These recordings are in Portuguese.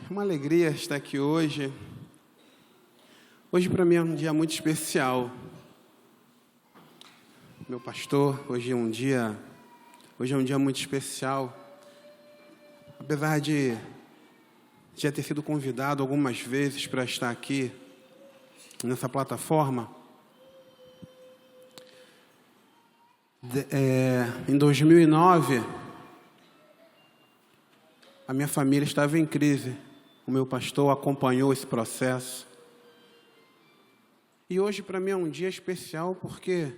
É uma alegria estar aqui hoje. Hoje para mim é um dia muito especial. Meu pastor, hoje é um dia muito especial. Apesar de já ter sido convidado algumas vezes para estar aqui nessa plataforma, em 2009, a minha família estava em crise. O meu pastor acompanhou esse processo. E hoje para mim é um dia especial porque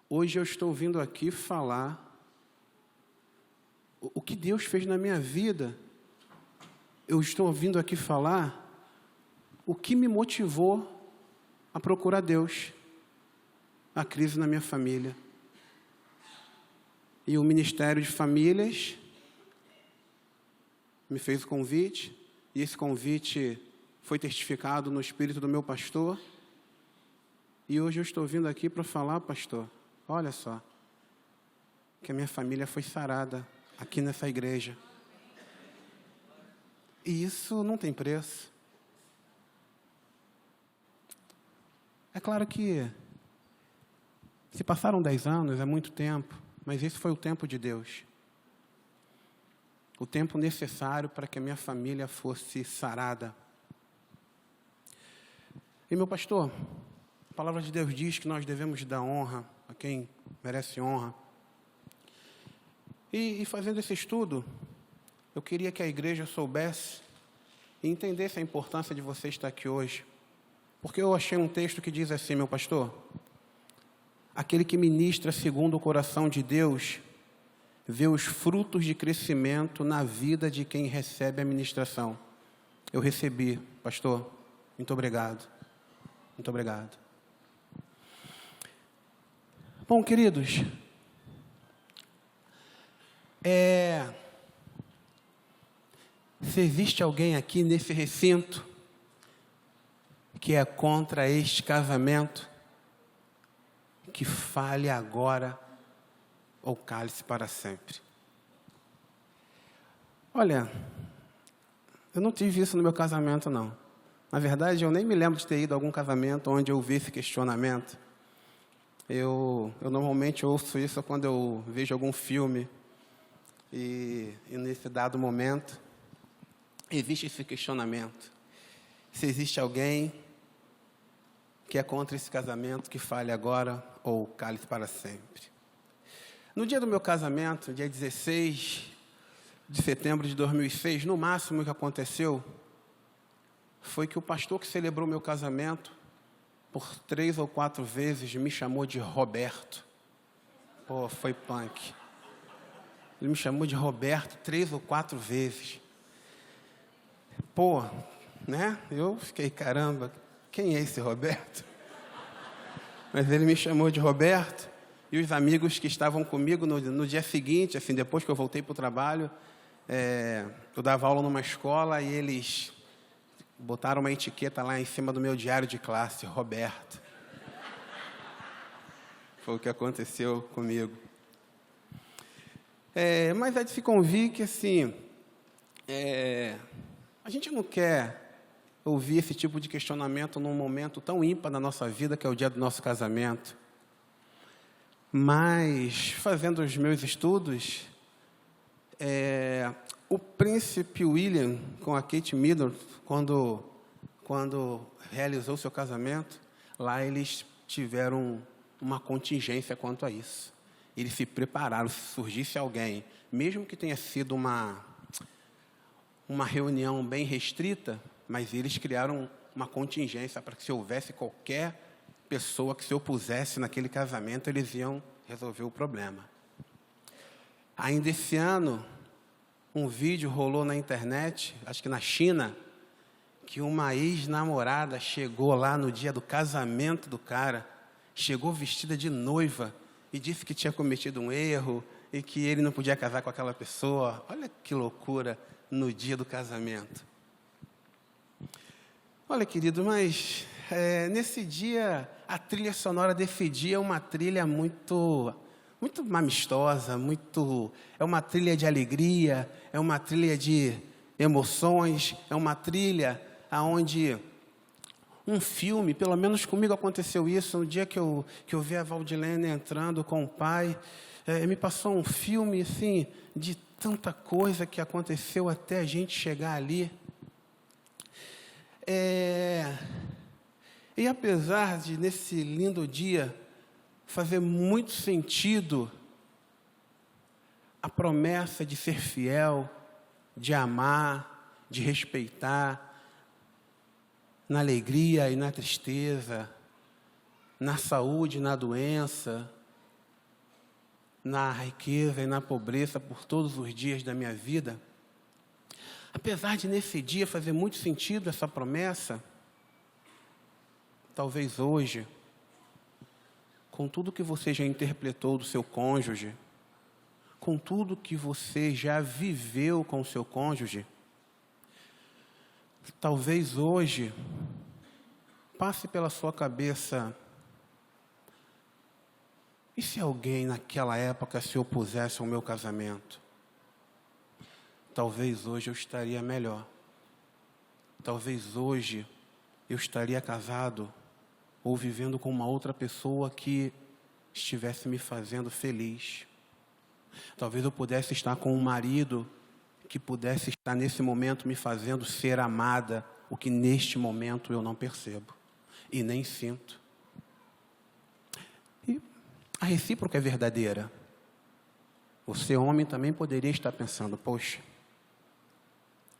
hoje eu estou vindo aqui falar o que Deus fez na minha vida. Eu estou vindo aqui falar o que me motivou a procurar Deus, a crise na minha família. E o Ministério de Famílias me fez o convite, e esse convite foi testificado no espírito do meu pastor. E hoje eu estou vindo aqui para falar, pastor, olha só, que a minha família foi sarada aqui nessa igreja. E isso não tem preço. É claro que se passaram 10 anos, é muito tempo, mas esse foi o tempo de Deus. O tempo necessário para que a minha família fosse sarada. E meu pastor, a palavra de Deus diz que nós devemos dar honra a quem merece honra. E fazendo esse estudo, eu queria que a igreja soubesse e entendesse a importância de você estar aqui hoje. Porque eu achei um texto que diz assim, meu pastor: aquele que ministra segundo o coração de Deus vê os frutos de crescimento na vida de quem recebe a ministração. Eu recebi, pastor. Muito obrigado. Muito obrigado. Bom, queridos, se existe alguém aqui nesse recinto que é contra este casamento, que fale agora ou cale-se para sempre. Olha, eu não tive isso no meu casamento, não. Na verdade, eu nem me lembro de ter ido a algum casamento onde eu vi esse questionamento. Eu normalmente ouço isso quando eu vejo algum filme. E nesse dado momento, existe esse questionamento. Se existe alguém que é contra esse casamento, que fale agora ou cale-se para sempre. No dia do meu casamento, dia 16 de setembro de 2006, no máximo que aconteceu foi que o pastor que celebrou meu casamento, por 3 ou 4 vezes, me chamou de Roberto. Pô, foi punk. Ele me chamou de Roberto 3 ou 4 vezes. Pô, né? Eu fiquei, caramba, quem é esse Roberto? Mas ele me chamou de Roberto. E os amigos que estavam comigo no dia seguinte, assim, depois que eu voltei para o trabalho, eu dava aula numa escola e eles botaram uma etiqueta lá em cima do meu diário de classe, Roberto. Foi o que aconteceu comigo. Mas é de se convir que, assim, a gente não quer ouvir esse tipo de questionamento num momento tão ímpar da nossa vida, que é o dia do nosso casamento. Mas, fazendo os meus estudos, o príncipe William com a Kate Middleton, quando realizou seu casamento, lá eles tiveram uma contingência quanto a isso. Eles se prepararam, se surgisse alguém, mesmo que tenha sido uma reunião bem restrita, mas eles criaram uma contingência para que, se houvesse qualquer pessoa que se opusesse naquele casamento, eles iam resolver o problema. Ainda esse ano, um vídeo rolou na internet, acho que na China, que uma ex-namorada chegou lá no dia do casamento do cara, chegou vestida de noiva e disse que tinha cometido um erro e que ele não podia casar com aquela pessoa. Olha que loucura no dia do casamento. Olha, querido, mas nesse dia a trilha sonora desse dia é uma trilha muito amistosa, é uma trilha de alegria, é uma trilha de emoções, é uma trilha aonde um filme, pelo menos comigo aconteceu isso, no dia que eu vi a Valdilene entrando com o pai, me passou um filme, assim, de tanta coisa que aconteceu até a gente chegar ali. E apesar de, nesse lindo dia, fazer muito sentido a promessa de ser fiel, de amar, de respeitar, na alegria e na tristeza, na saúde e na doença, na riqueza e na pobreza, por todos os dias da minha vida. Apesar de nesse dia fazer muito sentido essa promessa, talvez hoje, com tudo que você já interpretou do seu cônjuge, com tudo que você já viveu com o seu cônjuge, talvez hoje passe pela sua cabeça: e se alguém naquela época se opusesse ao meu casamento? Talvez hoje eu estaria melhor. Talvez hoje eu estaria casado ou vivendo com uma outra pessoa que estivesse me fazendo feliz. Talvez eu pudesse estar com um marido que pudesse estar nesse momento me fazendo ser amada, o que neste momento eu não percebo e nem sinto. E a recíproca é verdadeira. Você, homem, também poderia estar pensando: poxa,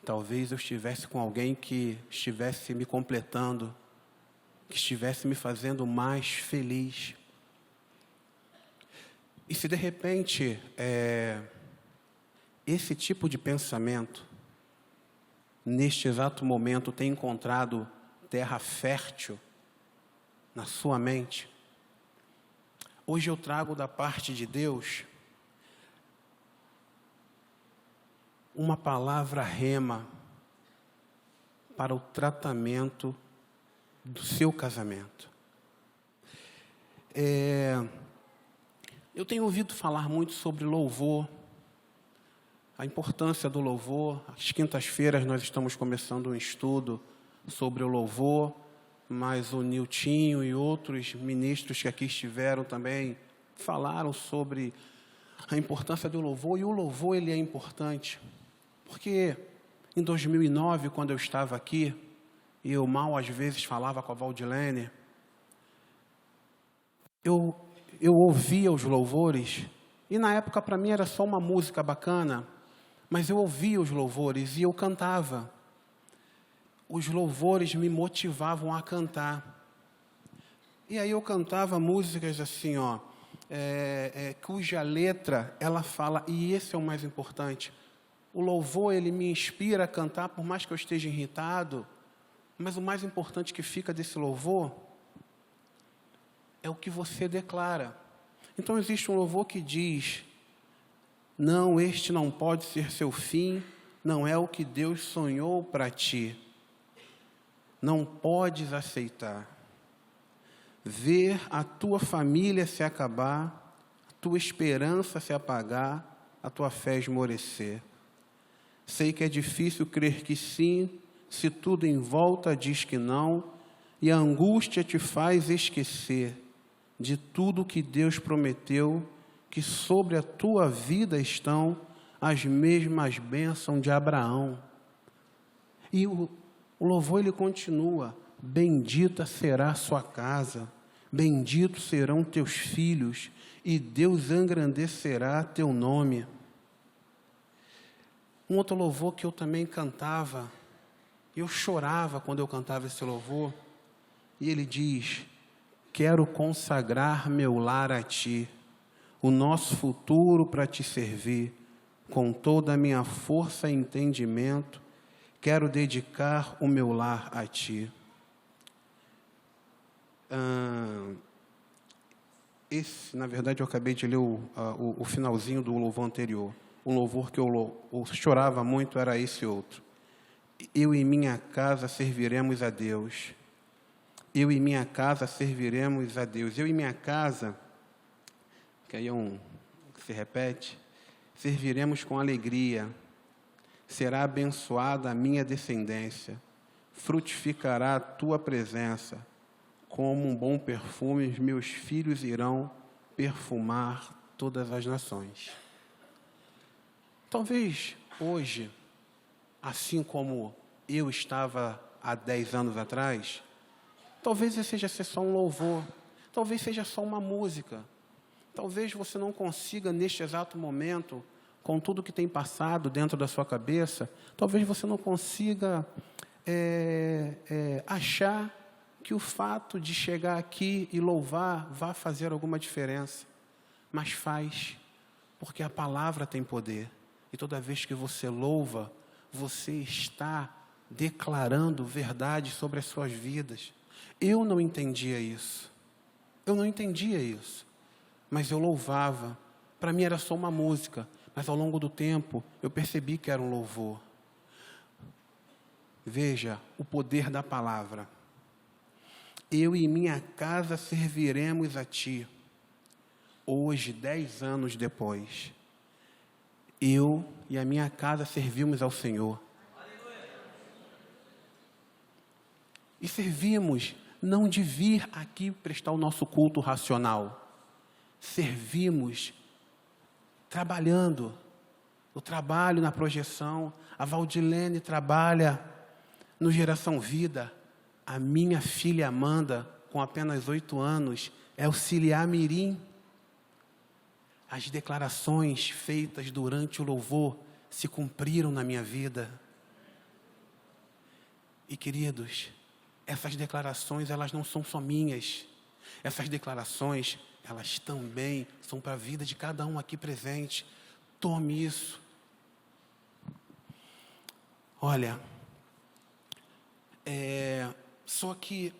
talvez eu estivesse com alguém que estivesse me completando, que estivesse me fazendo mais feliz. E se de repente esse tipo de pensamento, neste exato momento, tem encontrado terra fértil na sua mente, hoje eu trago da parte de Deus uma palavra rema para o tratamento do seu casamento. Eu tenho ouvido falar muito sobre louvor, a importância do louvor. Às quintas-feiras nós estamos começando um estudo sobre o louvor, mas o Niltinho e outros ministros que aqui estiveram também falaram sobre a importância do louvor. E o louvor, ele é importante, porque em 2009, quando eu estava aqui, e eu mal às vezes falava com a Valdilene, eu ouvia os louvores, e na época para mim era só uma música bacana, mas eu ouvia os louvores e eu cantava. Os louvores me motivavam a cantar. E aí eu cantava músicas assim, cuja letra ela fala, e esse é o mais importante, o louvor ele me inspira a cantar, por mais que eu esteja irritado, mas o mais importante que fica desse louvor é o que você declara. Então existe um louvor que diz: não, este não pode ser seu fim, não é o que Deus sonhou para ti. Não podes aceitar. Ver a tua família se acabar, a tua esperança se apagar, a tua fé esmorecer. Sei que é difícil crer que sim, se tudo em volta diz que não, e a angústia te faz esquecer de tudo que Deus prometeu, que sobre a tua vida estão as mesmas bênçãos de Abraão. E o louvor ele continua: bendita será a sua casa, benditos serão teus filhos, e Deus engrandecerá teu nome. Um outro louvor que eu também cantava, eu chorava quando eu cantava esse louvor, e ele diz: quero consagrar meu lar a ti, o nosso futuro para te servir, com toda a minha força e entendimento, quero dedicar o meu lar a ti. Na verdade, eu acabei de ler o finalzinho do louvor anterior. O louvor que eu chorava muito era esse outro. Eu e minha casa serviremos a Deus. Eu e minha casa serviremos a Deus. Eu e minha casa, que aí que se repete, serviremos com alegria, será abençoada a minha descendência, frutificará a tua presença, como um bom perfume, meus filhos irão perfumar todas as nações. Talvez hoje, assim como eu estava há 10 anos atrás, talvez esse seja só um louvor, talvez seja só uma música, talvez você não consiga, neste exato momento, com tudo que tem passado dentro da sua cabeça, talvez você não consiga achar que o fato de chegar aqui e louvar vá fazer alguma diferença. Mas faz, porque a palavra tem poder. E toda vez que você louva, você está declarando verdade sobre as suas vidas. Eu não entendia isso. Mas eu louvava. Para mim era só uma música. Mas ao longo do tempo, eu percebi que era um louvor. Veja o poder da palavra. Eu e minha casa serviremos a ti. Hoje, 10 anos depois, eu e a minha casa servimos ao Senhor. E servimos não de vir aqui prestar o nosso culto racional. Servimos trabalhando. Eu trabalho na projeção, a Valdilene trabalha no Geração Vida. A minha filha Amanda, com apenas 8 anos, é auxiliar mirim. As declarações feitas durante o louvor se cumpriram na minha vida. E, queridos, essas declarações, elas não são só minhas. Essas declarações, elas também são para a vida de cada um aqui presente. Tome isso. Olha, só que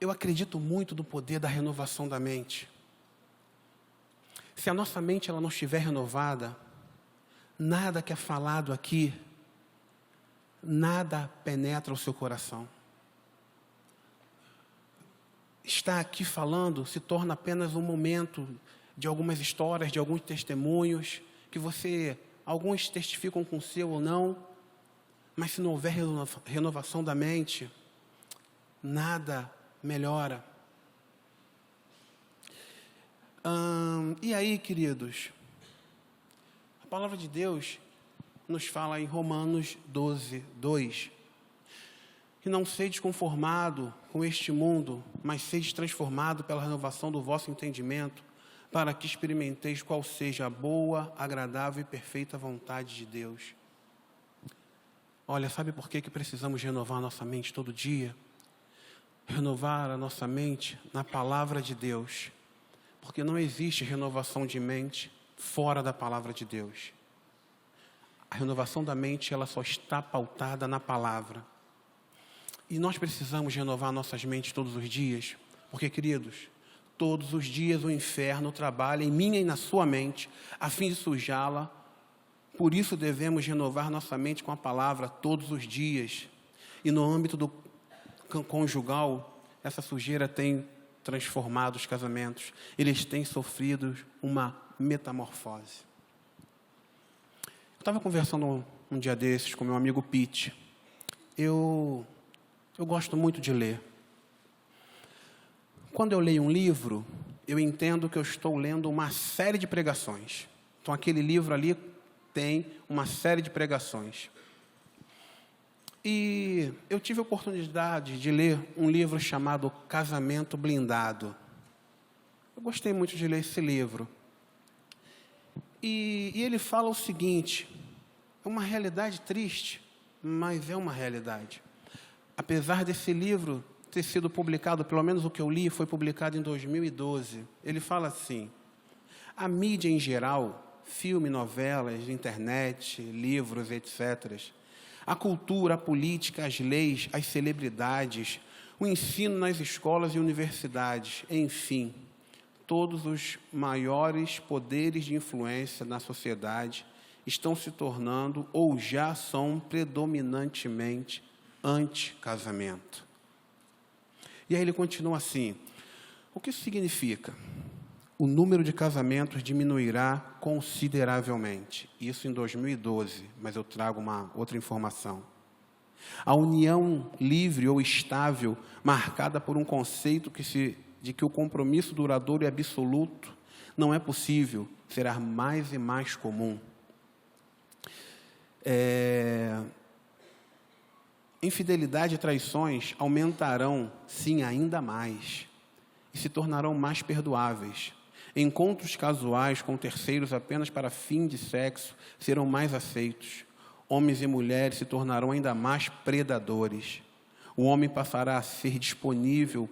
eu acredito muito no poder da renovação da mente. Se a nossa mente ela não estiver renovada, nada que é falado aqui, nada penetra o seu coração. Estar aqui falando se torna apenas um momento de algumas histórias, de alguns testemunhos, que alguns testificam com o seu ou não, mas se não houver renovação da mente, nada melhora. E aí, queridos, a palavra de Deus nos fala em Romanos 12, 2, que não sedes conformado com este mundo, mas sedes transformado pela renovação do vosso entendimento, para que experimenteis qual seja a boa, agradável e perfeita vontade de Deus. Olha, sabe por que precisamos renovar a nossa mente todo dia? Renovar a nossa mente na palavra de Deus. Porque não existe renovação de mente fora da palavra de Deus. A renovação da mente, ela só está pautada na palavra. E nós precisamos renovar nossas mentes todos os dias, porque, queridos, todos os dias o inferno trabalha em minha e na sua mente, a fim de sujá-la. Por isso devemos renovar nossa mente com a palavra todos os dias. E no âmbito do conjugal, essa sujeira tem transformado os casamentos. Eles têm sofrido uma metamorfose. Eu estava conversando um dia desses com meu amigo Pete. Eu gosto muito de ler. Quando eu leio um livro, eu entendo que eu estou lendo uma série de pregações. Então, aquele livro ali tem uma série de pregações. E eu tive a oportunidade de ler um livro chamado Casamento Blindado. Eu gostei muito de ler esse livro. E ele fala o seguinte: é uma realidade triste, mas é uma realidade. Apesar desse livro ter sido publicado, pelo menos o que eu li, foi publicado em 2012. Ele fala assim: a mídia em geral, filme, novelas, internet, livros, etc., a cultura, a política, as leis, as celebridades, o ensino nas escolas e universidades, enfim, todos os maiores poderes de influência na sociedade estão se tornando ou já são predominantemente anti-casamento. E aí ele continua assim: o que isso significa? o número de casamentos diminuirá consideravelmente. Isso em 2012, mas eu trago uma outra informação. A união livre ou estável, marcada por um conceito de que o compromisso duradouro e absoluto não é possível, será mais e mais comum. Infidelidade e traições aumentarão, sim, ainda mais, e se tornarão mais perdoáveis. Encontros casuais com terceiros apenas para fim de sexo serão mais aceitos. Homens e mulheres se tornarão ainda mais predadores. O homem passará a ser disponível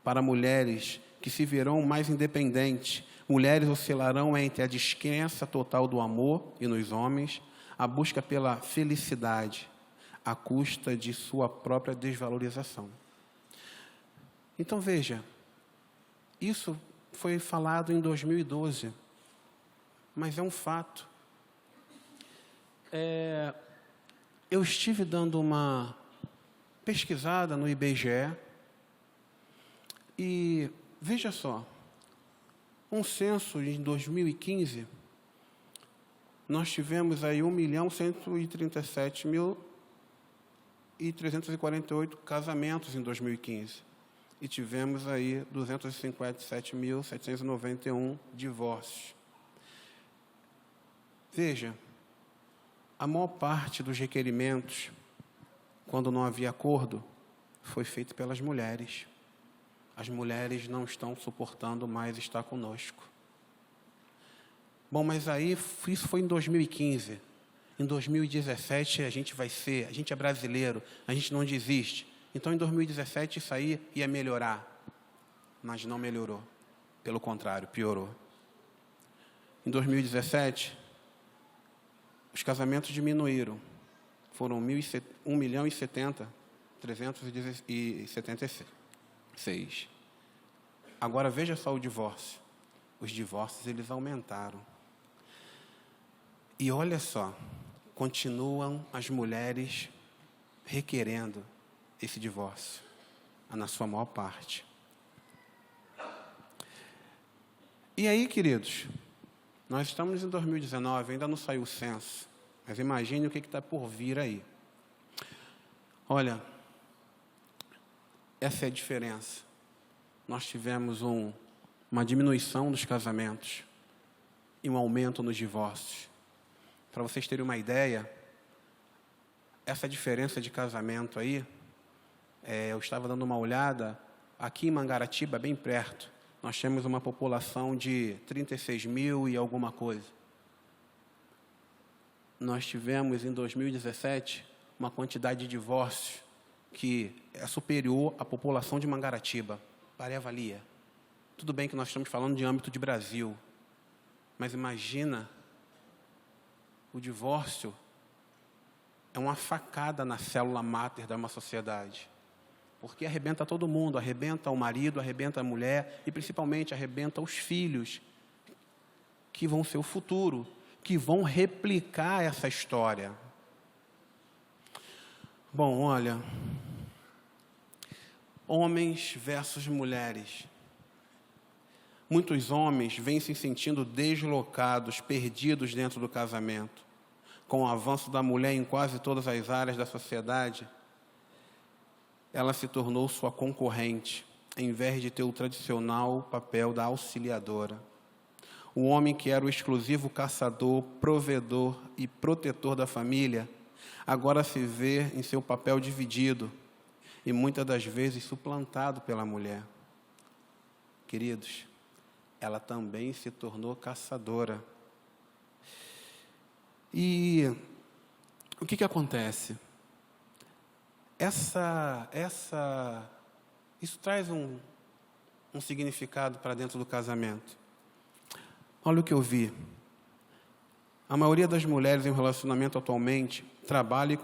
para mulheres que se verão mais independentes. Mulheres oscilarão entre a descrença total do amor e nos homens, a busca pela felicidade, à custa de sua própria desvalorização. Então, veja, isso foi falado em 2012, mas é um fato. Eu estive dando uma pesquisada no IBGE e, veja só, um censo em 2015, nós tivemos aí 1.137.348 casamentos em 2015. E tivemos aí 257.791 divórcios. Veja, a maior parte dos requerimentos, quando não havia acordo, foi feito pelas mulheres. As mulheres não estão suportando mais estar conosco. Bom, mas aí, isso foi em 2015. Em 2017, a gente é brasileiro, a gente não desiste. Então, em 2017, isso aí ia melhorar, mas não melhorou. Pelo contrário, piorou. Em 2017, os casamentos diminuíram. Foram 1.070.376. Agora, veja só o divórcio. Os divórcios, eles aumentaram. E olha só, continuam as mulheres requerendo esse divórcio, na sua maior parte. E aí, queridos, nós estamos em 2019, ainda não saiu o censo, mas imagine o que está por vir aí. Olha, essa é a diferença. Nós tivemos uma diminuição dos casamentos e um aumento nos divórcios. Para vocês terem uma ideia, essa diferença de casamento aí, eu estava dando uma olhada, aqui em Mangaratiba, bem perto, nós temos uma população de 36 mil e alguma coisa. Nós tivemos, em 2017, uma quantidade de divórcios que é superior à população de Mangaratiba. Pare e avalia. Tudo bem que nós estamos falando de âmbito de Brasil, mas imagina, o divórcio é uma facada na célula máter de uma sociedade. Porque arrebenta todo mundo, arrebenta o marido, arrebenta a mulher e, principalmente, arrebenta os filhos, que vão ser o futuro, que vão replicar essa história. Bom, olha, homens versus mulheres. Muitos homens vêm se sentindo deslocados, perdidos dentro do casamento. Com o avanço da mulher em quase todas as áreas da sociedade, ela se tornou sua concorrente, em vez de ter o tradicional papel da auxiliadora. O homem que era o exclusivo caçador, provedor e protetor da família, agora se vê em seu papel dividido e muitas das vezes suplantado pela mulher. Queridos, ela também se tornou caçadora. E o que acontece? Isso traz um significado para dentro do casamento. Olha o que eu vi. A maioria das mulheres em relacionamento atualmente trabalha e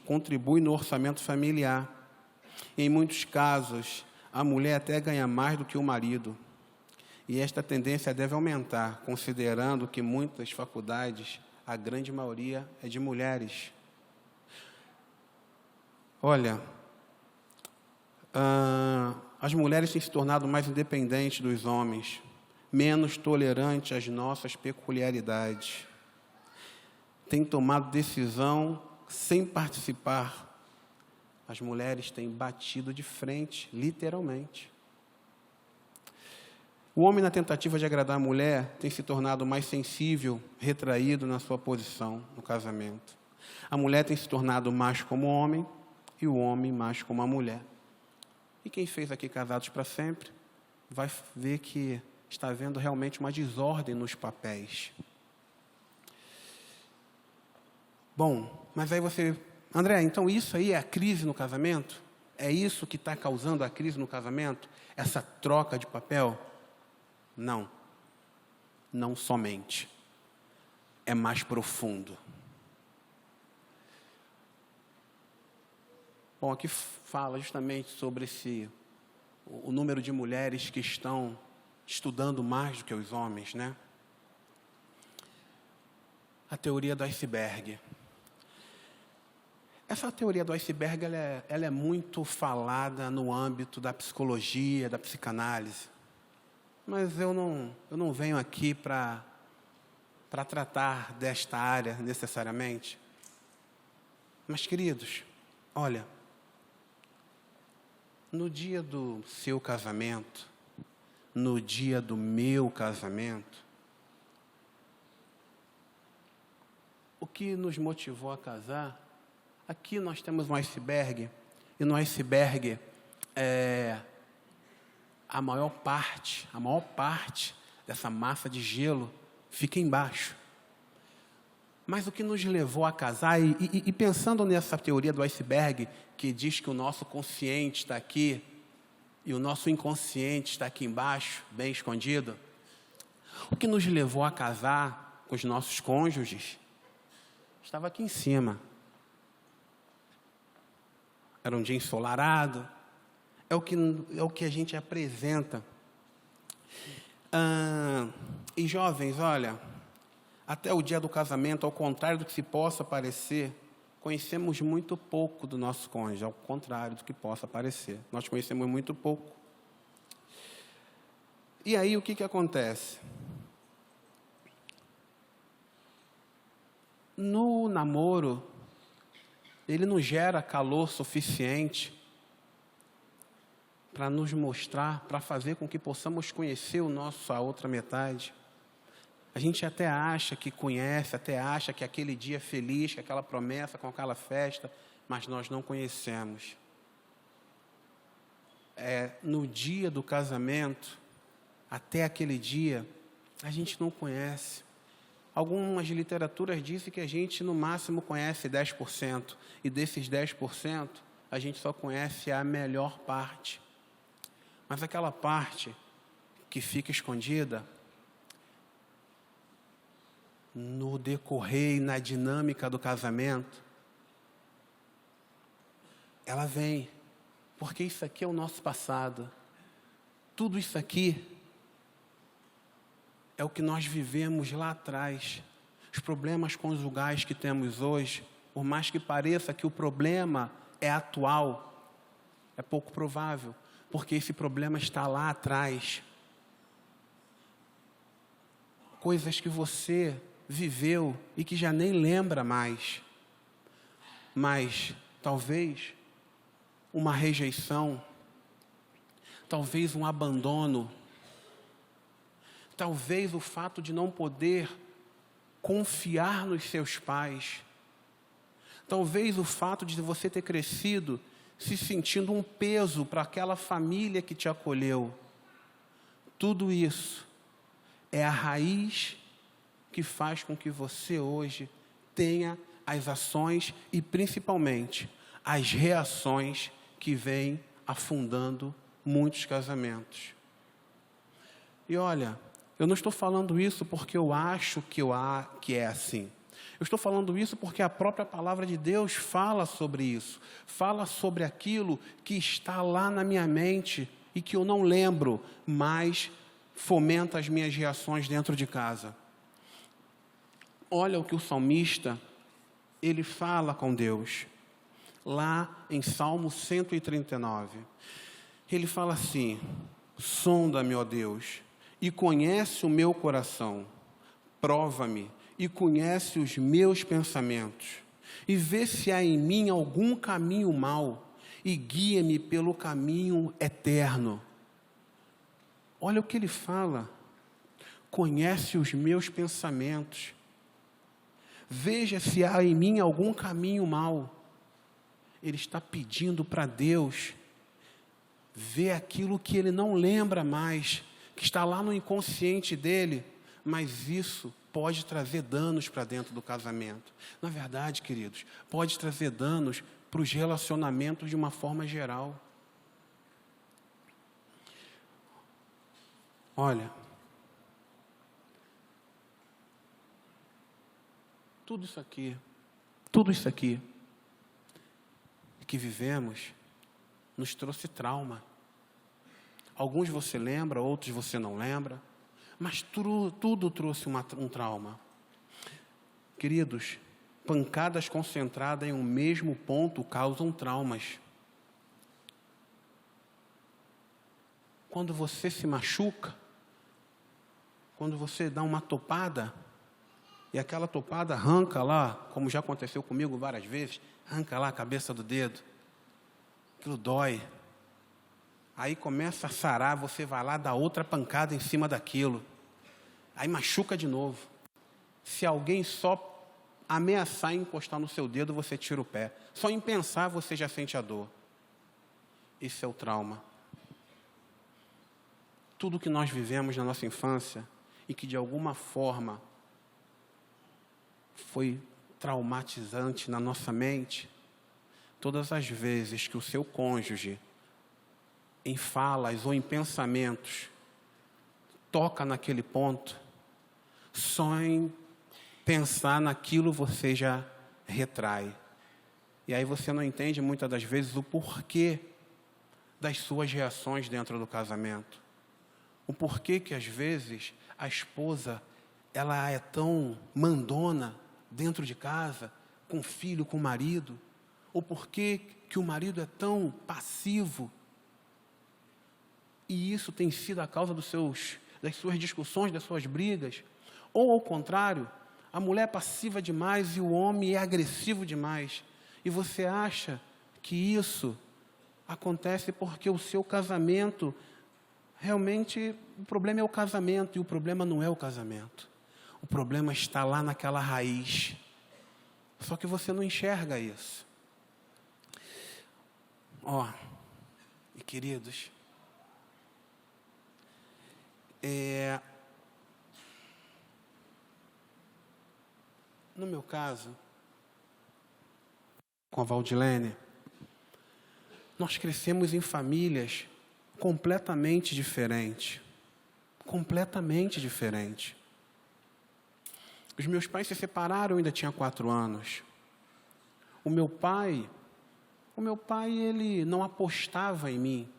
contribui no orçamento familiar. Em muitos casos, a mulher até ganha mais do que o marido. E esta tendência deve aumentar, considerando que muitas faculdades, a grande maioria é de mulheres. Olha, as mulheres têm se tornado mais independentes dos homens, menos tolerante às nossas peculiaridades. Tem tomado decisão sem participar. As mulheres têm batido de frente, literalmente. O homem, na tentativa de agradar a mulher, tem se tornado mais sensível, retraído na sua posição no casamento. A mulher tem se tornado mais como homem e o homem mais como a mulher. E quem fez aqui Casados para Sempre vai ver que está havendo realmente uma desordem nos papéis. Bom, mas aí você... André, então isso aí é a crise no casamento? É isso que está causando a crise no casamento? Essa troca de papel? Não. Não somente. É mais profundo. Bom, aqui fala justamente sobre o número de mulheres que estão estudando mais do que os homens, né? A teoria do iceberg. Essa teoria do iceberg, ela é muito falada no âmbito da psicologia, da psicanálise. Mas eu não venho aqui para tratar desta área necessariamente. Mas, queridos, olha, no dia do seu casamento, no dia do meu casamento, o que nos motivou a casar, aqui nós temos um iceberg, e no iceberg a maior parte dessa massa de gelo fica embaixo. Mas o que nos levou a casar, e pensando nessa teoria do iceberg, que diz que o nosso consciente está aqui, e o nosso inconsciente está aqui embaixo, bem escondido, o que nos levou a casar com os nossos cônjuges, estava aqui em cima. Era um dia ensolarado, é o que a gente apresenta. E jovens, olha, até o dia do casamento, ao contrário do que se possa parecer, conhecemos muito pouco do nosso cônjuge, ao contrário do que possa parecer. Nós conhecemos muito pouco. E aí, o que acontece? No namoro, ele não gera calor suficiente para nos mostrar, para fazer com que possamos conhecer a outra metade. A gente até acha que conhece, até acha que aquele dia feliz, que aquela promessa, com aquela festa, mas nós não conhecemos. No dia do casamento, até aquele dia, a gente não conhece. Algumas literaturas dizem que a gente, no máximo, conhece 10%. E desses 10%, a gente só conhece a melhor parte. Mas aquela parte que fica escondida, no decorrer e na dinâmica do casamento, ela vem. Porque isso aqui é o nosso passado. Tudo isso aqui é o que nós vivemos lá atrás. Os problemas conjugais que temos hoje, por mais que pareça que o problema é atual, é pouco provável, porque esse problema está lá atrás. Coisas que você viveu e que já nem lembra mais. Mas talvez uma rejeição, talvez um abandono, talvez o fato de não poder confiar nos seus pais, talvez o fato de você ter crescido se sentindo um peso para aquela família que te acolheu. Tudo isso é a raiz que faz com que você hoje tenha as ações e principalmente as reações que vêm afundando muitos casamentos. E olha, eu não estou falando isso porque eu acho que é assim. Eu estou falando isso porque a própria palavra de Deus fala sobre isso. Fala sobre aquilo que está lá na minha mente e que eu não lembro, mas fomenta as minhas reações dentro de casa. Olha o que o salmista, ele fala com Deus. Lá em Salmo 139. Ele fala assim: sonda-me, ó Deus, e conhece o meu coração. Prova-me e conhece os meus pensamentos, e vê se há em mim algum caminho mau, e guia-me pelo caminho eterno. Olha o que ele fala. Conhece os meus pensamentos. Veja se há em mim algum caminho mau. Ele está pedindo para Deus ver aquilo que ele não lembra mais, que está lá no inconsciente dele, mas isso pode trazer danos para dentro do casamento. Na verdade, queridos, pode trazer danos para os relacionamentos de uma forma geral. Olha, tudo isso aqui que vivemos nos trouxe trauma. Alguns você lembra, outros você não lembra, mas tudo trouxe um trauma. Queridos, pancadas concentradas em um mesmo ponto causam traumas. Quando você se machuca, quando você dá uma topada, e aquela topada arranca lá, como já aconteceu comigo várias vezes, arranca lá a cabeça do dedo, aquilo dói. Aí começa a sarar, você vai lá, dá outra pancada em cima daquilo. Aí machuca de novo. Se alguém só ameaçar encostar no seu dedo, você tira o pé. Só em pensar, você já sente a dor. Esse é o trauma. Tudo que nós vivemos na nossa infância e que de alguma forma foi traumatizante na nossa mente, todas as vezes que o seu cônjuge, em falas ou em pensamentos, toca naquele ponto, só em pensar naquilo você já retrai. E aí você não entende muitas das vezes o porquê das suas reações dentro do casamento. O porquê que às vezes a esposa, ela é tão mandona dentro de casa, com o filho, com o marido. O porquê que o marido é tão passivo. E isso tem sido a causa das suas discussões, das suas brigas. Ou, ao contrário, a mulher é passiva demais e o homem é agressivo demais. E você acha que isso acontece porque o seu casamento, realmente, o problema é o casamento, e o problema não é o casamento. O problema está lá naquela raiz. Só que você não enxerga isso. E queridos, no meu caso, com a Valdilene, nós crescemos em famílias completamente diferentes. Completamente diferentes. Os meus pais se separaram, eu ainda tinha 4 anos. O meu pai, ele não apostava em mim.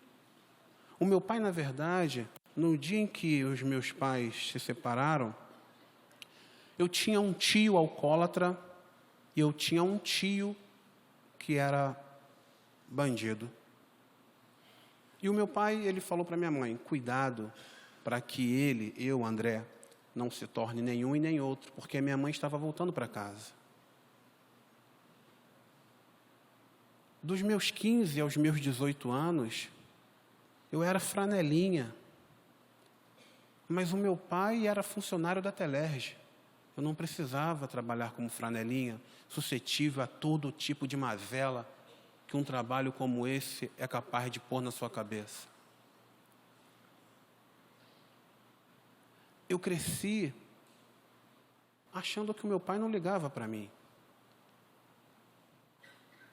O meu pai, na verdade, no dia em que os meus pais se separaram, eu tinha um tio alcoólatra e eu tinha um tio que era bandido. E o meu pai, ele falou para minha mãe, cuidado para que eu, André, não se torne nenhum e nem outro, porque a minha mãe estava voltando para casa. Dos meus 15 aos meus 18 anos, eu era franelinha, mas o meu pai era funcionário da Telerge. Eu não precisava trabalhar como franelinha, suscetível a todo tipo de mazela que um trabalho como esse é capaz de pôr na sua cabeça. Eu cresci achando que o meu pai não ligava para mim.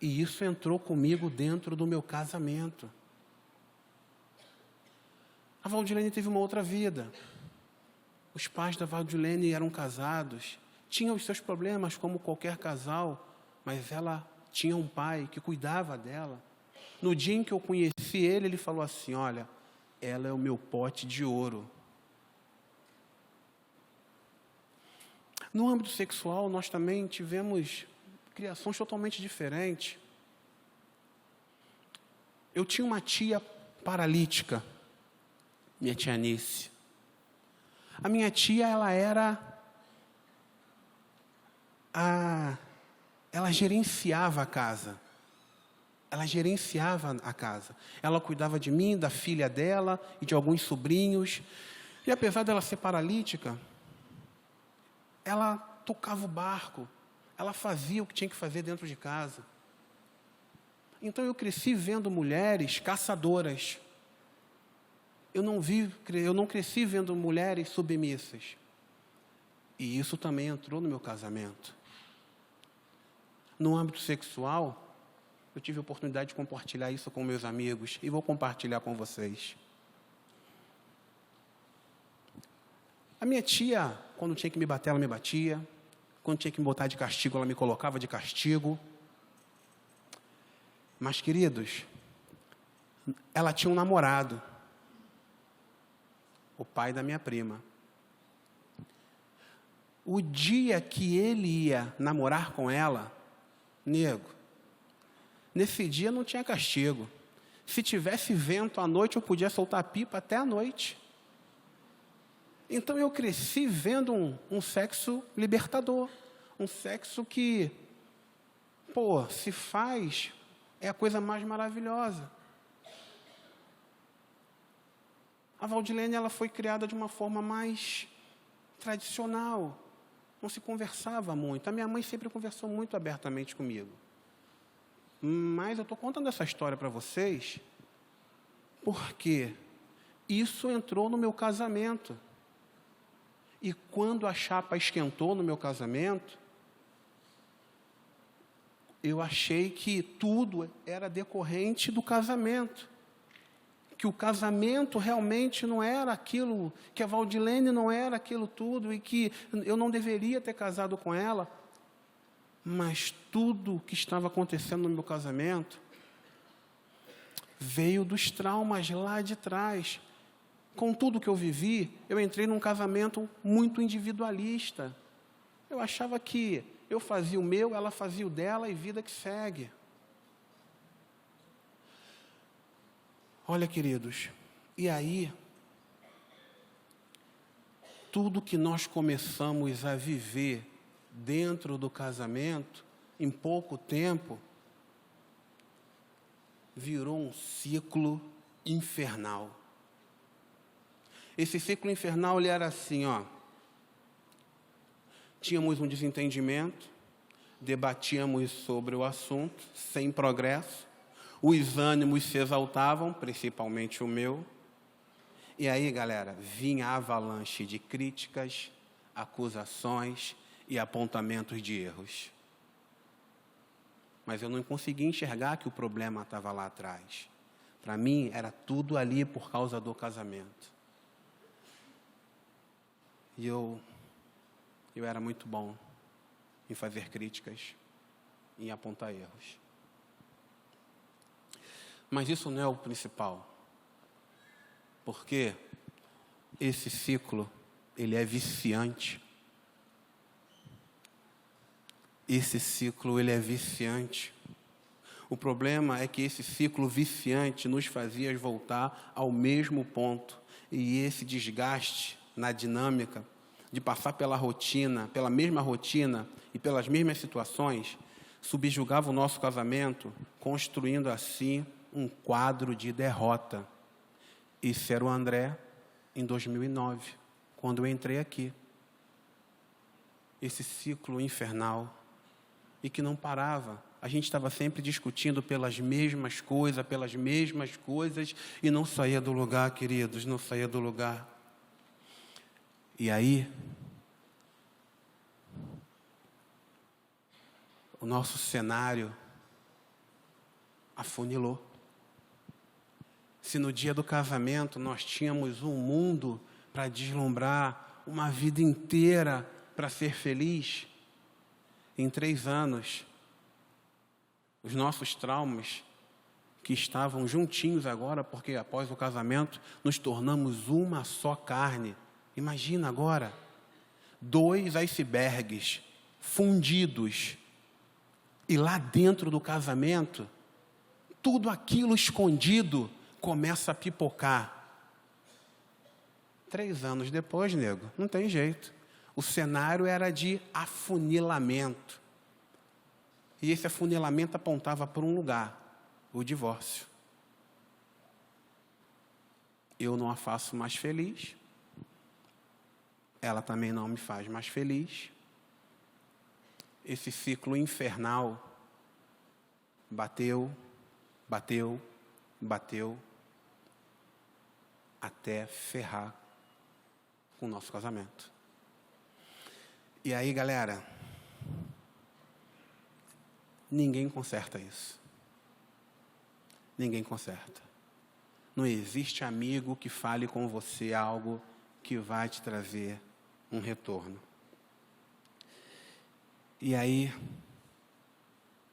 E isso entrou comigo dentro do meu casamento. A Valdilene teve uma outra vida. Os pais da Valdilene eram casados, tinham os seus problemas como qualquer casal, mas ela tinha um pai que cuidava dela. No dia em que eu conheci ele, ele falou assim, olha, ela é o meu pote de ouro. No âmbito sexual, nós também tivemos criações totalmente diferentes. Eu tinha uma tia paralítica, minha tia Anice. A minha tia, ela gerenciava a casa. Ela gerenciava a casa. Ela cuidava de mim, da filha dela e de alguns sobrinhos. E apesar dela ser paralítica, ela tocava o barco. Ela fazia o que tinha que fazer dentro de casa. Então eu cresci vendo mulheres caçadoras. Eu não cresci vendo mulheres submissas. E isso também entrou no meu casamento. No âmbito sexual, eu tive a oportunidade de compartilhar isso com meus amigos e vou compartilhar com vocês. A minha tia, quando tinha que me bater, ela me batia. Quando tinha que me botar de castigo, ela me colocava de castigo. Mas, queridos, ela tinha um namorado, o pai da minha prima. O dia que ele ia namorar com ela, nego, nesse dia não tinha castigo. Se tivesse vento à noite, eu podia soltar a pipa até à noite. Então eu cresci vendo um sexo libertador, um sexo que, se faz, é a coisa mais maravilhosa. A Valdilene, ela foi criada de uma forma mais tradicional. Não se conversava muito. A minha mãe sempre conversou muito abertamente comigo. Mas eu estou contando essa história para vocês porque isso entrou no meu casamento. E quando a chapa esquentou no meu casamento, eu achei que tudo era decorrente do casamento. Que o casamento realmente não era aquilo, que a Valdilene não era aquilo tudo e que eu não deveria ter casado com ela. Mas tudo o que estava acontecendo no meu casamento veio dos traumas lá de trás. Com tudo que eu vivi, eu entrei num casamento muito individualista. Eu achava que eu fazia o meu, ela fazia o dela e vida que segue. Olha, queridos, e aí, tudo que nós começamos a viver dentro do casamento, em pouco tempo, virou um ciclo infernal. Esse ciclo infernal, ele era assim, tínhamos um desentendimento, debatíamos sobre o assunto, sem progresso, os ânimos se exaltavam, principalmente o meu. E aí, galera, vinha a avalanche de críticas, acusações e apontamentos de erros. Mas eu não conseguia enxergar que o problema estava lá atrás. Para mim, era tudo ali por causa do casamento. E eu era muito bom em fazer críticas, em apontar erros. Mas isso não é o principal, porque esse ciclo, ele é viciante. Esse ciclo, ele é viciante. O problema é que esse ciclo viciante nos fazia voltar ao mesmo ponto. E esse desgaste na dinâmica de passar pela rotina, pela mesma rotina e pelas mesmas situações, subjugava o nosso casamento, construindo assim um quadro de derrota. Isso era o André em 2009, quando eu entrei aqui. Esse ciclo infernal e que não parava. A gente estava sempre discutindo pelas mesmas coisas e não saía do lugar, queridos, não saía do lugar. E aí, o nosso cenário afunilou. Se no dia do casamento nós tínhamos um mundo para deslumbrar, uma vida inteira para ser feliz, em 3 anos, os nossos traumas, que estavam juntinhos agora, porque após o casamento nos tornamos uma só carne. Imagina agora, 2 icebergs fundidos, e lá dentro do casamento, tudo aquilo escondido começa a pipocar. 3 anos depois, nego, não tem jeito. O cenário era de afunilamento. E esse afunilamento apontava para um lugar, o divórcio. Eu não a faço mais feliz. Ela também não me faz mais feliz. Esse ciclo infernal bateu, até ferrar com o nosso casamento. E aí, galera, ninguém conserta isso. Ninguém conserta. Não existe amigo que fale com você algo que vai te trazer um retorno. E aí,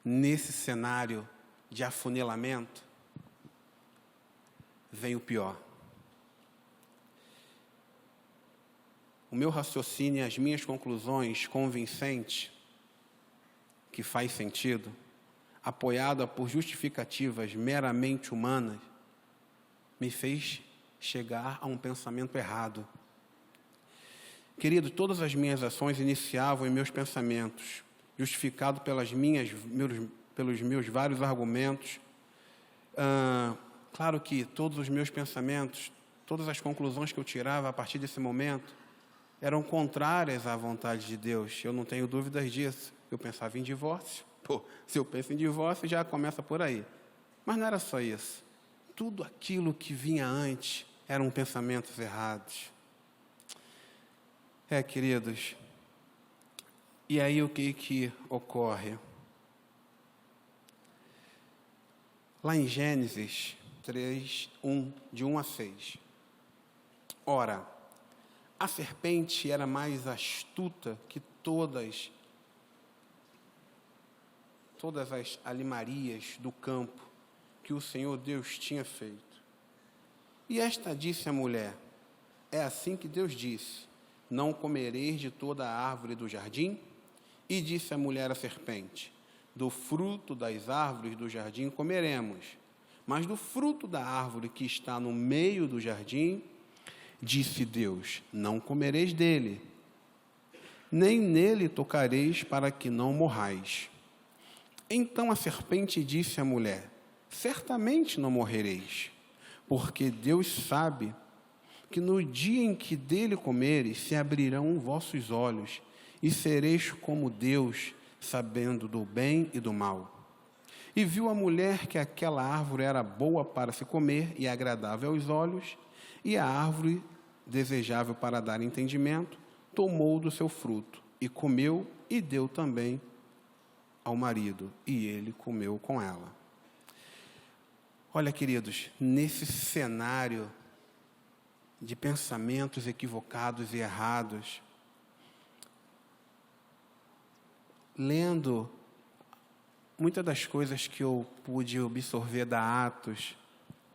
nesse cenário de afunilamento, vem o pior. O meu raciocínio e as minhas conclusões convincentes, que faz sentido, apoiada por justificativas meramente humanas, me fez chegar a um pensamento errado. Querido, todas as minhas ações iniciavam em meus pensamentos, justificado pelos meus vários argumentos. Claro que todos os meus pensamentos, todas as conclusões que eu tirava a partir desse momento, eram contrárias à vontade de Deus. Eu não tenho dúvidas disso. Eu pensava em divórcio. Se eu penso em divórcio, já começa por aí. Mas não era só isso. Tudo aquilo que vinha antes eram pensamentos errados. Queridos, e aí o que ocorre? Lá em Gênesis 3, de 1 a 6. Ora, a serpente era mais astuta que todas as alimarias do campo que o Senhor Deus tinha feito. E esta disse à mulher: é assim que Deus disse: não comereis de toda a árvore do jardim? E disse a mulher à serpente: do fruto das árvores do jardim comeremos, mas do fruto da árvore que está no meio do jardim, disse Deus: não comereis dele, nem nele tocareis, para que não morrais. Então a serpente disse à mulher: certamente não morrereis, porque Deus sabe que no dia em que dele comeres, se abrirão vossos olhos, e sereis como Deus, sabendo do bem e do mal. E viu a mulher que aquela árvore era boa para se comer e agradável aos olhos, e a árvore desejável para dar entendimento, tomou do seu fruto, e comeu, e deu também ao marido, e ele comeu com ela. Olha, queridos, nesse cenário de pensamentos equivocados e errados, lendo muitas das coisas que eu pude absorver da Atos,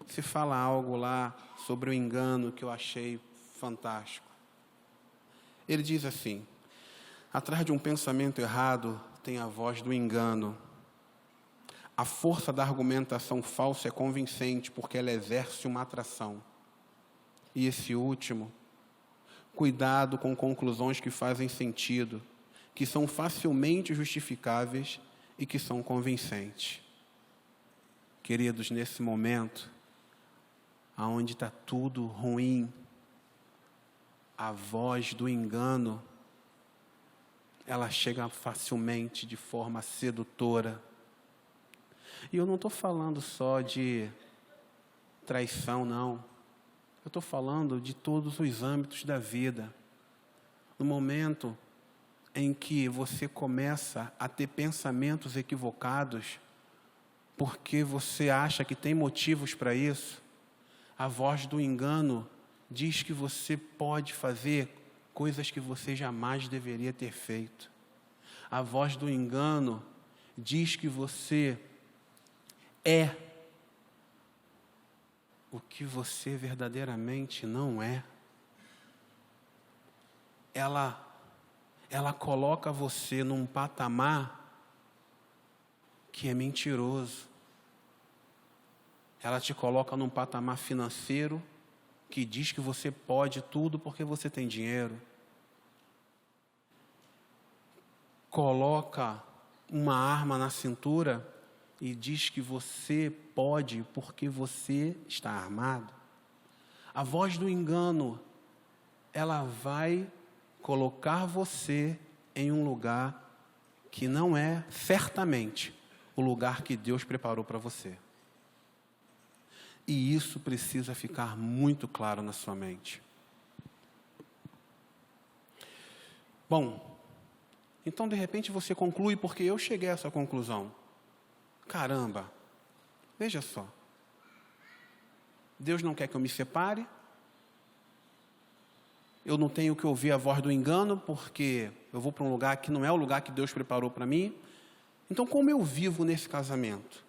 se fala algo lá sobre o engano que eu achei fantástico. Ele diz assim: atrás de um pensamento errado tem a voz do engano. A força da argumentação falsa é convincente porque ela exerce uma atração. E esse último, cuidado com conclusões que fazem sentido, que são facilmente justificáveis e que são convincentes. Queridos, nesse momento, aonde está tudo ruim, a voz do engano, ela chega facilmente de forma sedutora. E eu não estou falando só de traição, não. Eu estou falando de todos os âmbitos da vida. No momento em que você começa a ter pensamentos equivocados, porque você acha que tem motivos para isso, a voz do engano diz que você pode fazer coisas que você jamais deveria ter feito. A voz do engano diz que você é o que você verdadeiramente não é. Ela coloca você num patamar que é mentiroso. Ela te coloca num patamar financeiro que diz que você pode tudo porque você tem dinheiro, coloca uma arma na cintura e diz que você pode porque você está armado. A voz do engano, ela vai colocar você em um lugar que não é, certamente, o lugar que Deus preparou para você. E isso precisa ficar muito claro na sua mente. Bom, então de repente você conclui, porque eu cheguei a essa conclusão. Caramba, veja só. Deus não quer que eu me separe. Eu não tenho que ouvir a voz do engano, porque eu vou para um lugar que não é o lugar que Deus preparou para mim. Então, como eu vivo nesse casamento?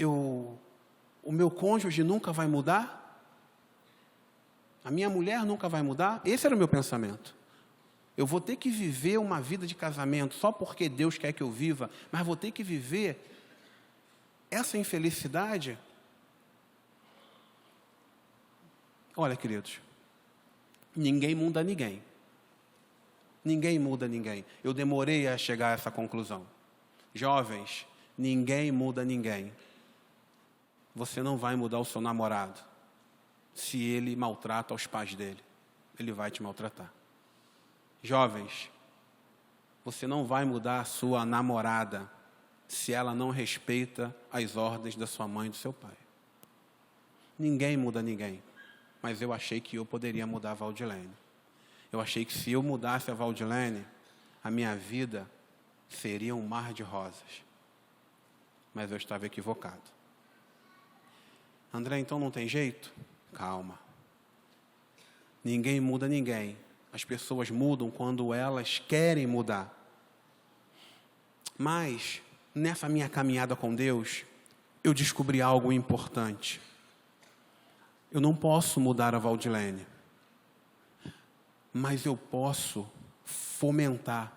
O meu cônjuge nunca vai mudar? A minha mulher nunca vai mudar? Esse era o meu pensamento. Eu vou ter que viver uma vida de casamento só porque Deus quer que eu viva, mas vou ter que viver essa infelicidade? Olha, queridos, ninguém muda ninguém. Ninguém muda ninguém. Eu demorei a chegar a essa conclusão. Jovens, ninguém muda ninguém. Você não vai mudar o seu namorado se ele maltrata os pais dele. Ele vai te maltratar. Jovens, você não vai mudar a sua namorada se ela não respeita as ordens da sua mãe e do seu pai. Ninguém muda ninguém. Mas eu achei que eu poderia mudar a Valdilene. Eu achei que se eu mudasse a Valdilene, a minha vida seria um mar de rosas. Mas eu estava equivocado. André, então não tem jeito? Calma. Ninguém muda ninguém. As pessoas mudam quando elas querem mudar. Mas, nessa minha caminhada com Deus, eu descobri algo importante. Eu não posso mudar a Valdilene, mas eu posso fomentar,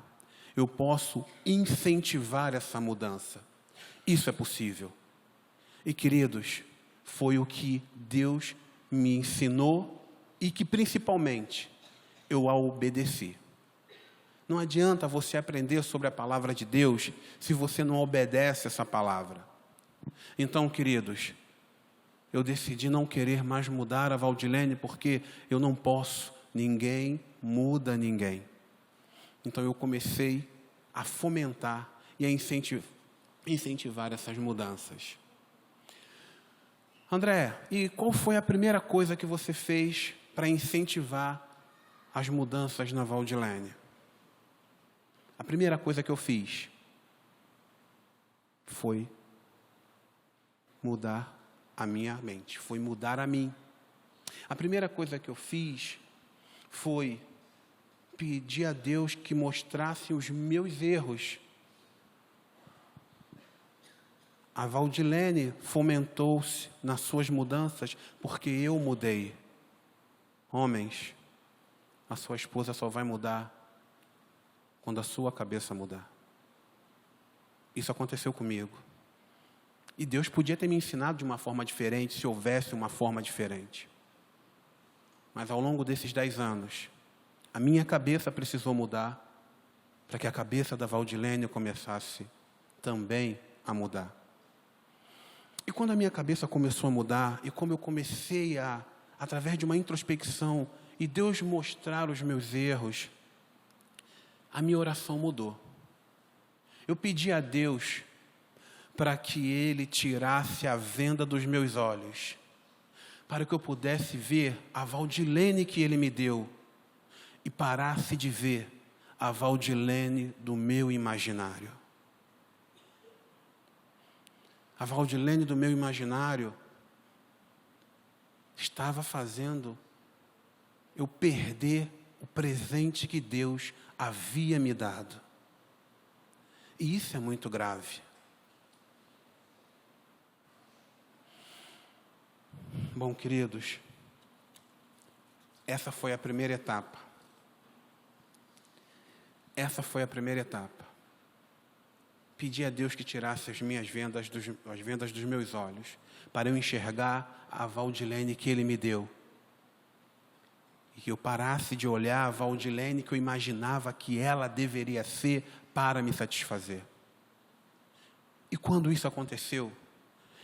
eu posso incentivar essa mudança. Isso é possível. E, queridos, foi o que Deus me ensinou e que, principalmente, eu a obedeci. Não adianta você aprender sobre a palavra de Deus se você não obedece essa palavra. Então, queridos, eu decidi não querer mais mudar a Valdilene porque eu não posso. Ninguém muda ninguém. Então eu comecei a fomentar e a incentivar essas mudanças. André, e qual foi a primeira coisa que você fez para incentivar as mudanças na Valdilene? A primeira coisa que eu fiz foi mudar a minha mente, foi mudar a mim. A primeira coisa que eu fiz foi pedir a Deus que mostrasse os meus erros. A Valdilene fomentou-se nas suas mudanças porque eu mudei. Homens, a sua esposa só vai mudar quando a sua cabeça mudar. Isso aconteceu comigo. E Deus podia ter me ensinado de uma forma diferente, se houvesse uma forma diferente. Mas ao longo desses 10 anos, a minha cabeça precisou mudar para que a cabeça da Valdilene começasse também a mudar. E quando a minha cabeça começou a mudar, e como eu comecei através de uma introspecção, e Deus mostrar os meus erros, a minha oração mudou. Eu pedi a Deus para que Ele tirasse a venda dos meus olhos, para que eu pudesse ver a Valdilene que Ele me deu e parasse de ver a Valdilene do meu imaginário. A Valdilene do meu imaginário estava fazendo eu perder o presente que Deus havia me dado. E isso é muito grave. Bom, queridos, essa foi a primeira etapa. Essa foi a primeira etapa. pedi a Deus que tirasse as vendas dos meus olhos, para eu enxergar a Valdilene que Ele me deu. E que eu parasse de olhar a Valdilene que eu imaginava que ela deveria ser para me satisfazer. E quando isso aconteceu,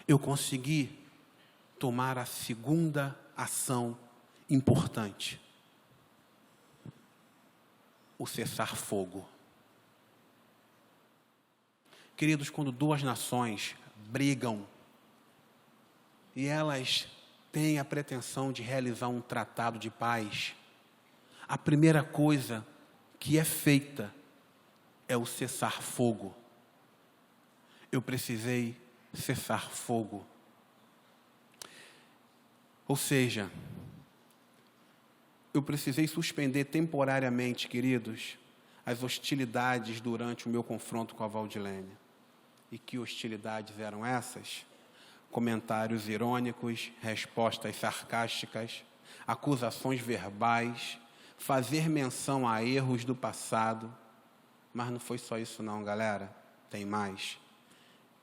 eu consegui tomar a segunda ação importante: o cessar fogo. Queridos, quando duas nações brigam e elas têm a pretensão de realizar um tratado de paz, a primeira coisa que é feita é o cessar fogo. Eu precisei cessar fogo. Ou seja, eu precisei suspender temporariamente, queridos, as hostilidades durante o meu confronto com a Valdilene. E que hostilidades eram essas? Comentários irônicos, respostas sarcásticas, acusações verbais, fazer menção a erros do passado. Mas não foi só isso não, galera. Tem mais.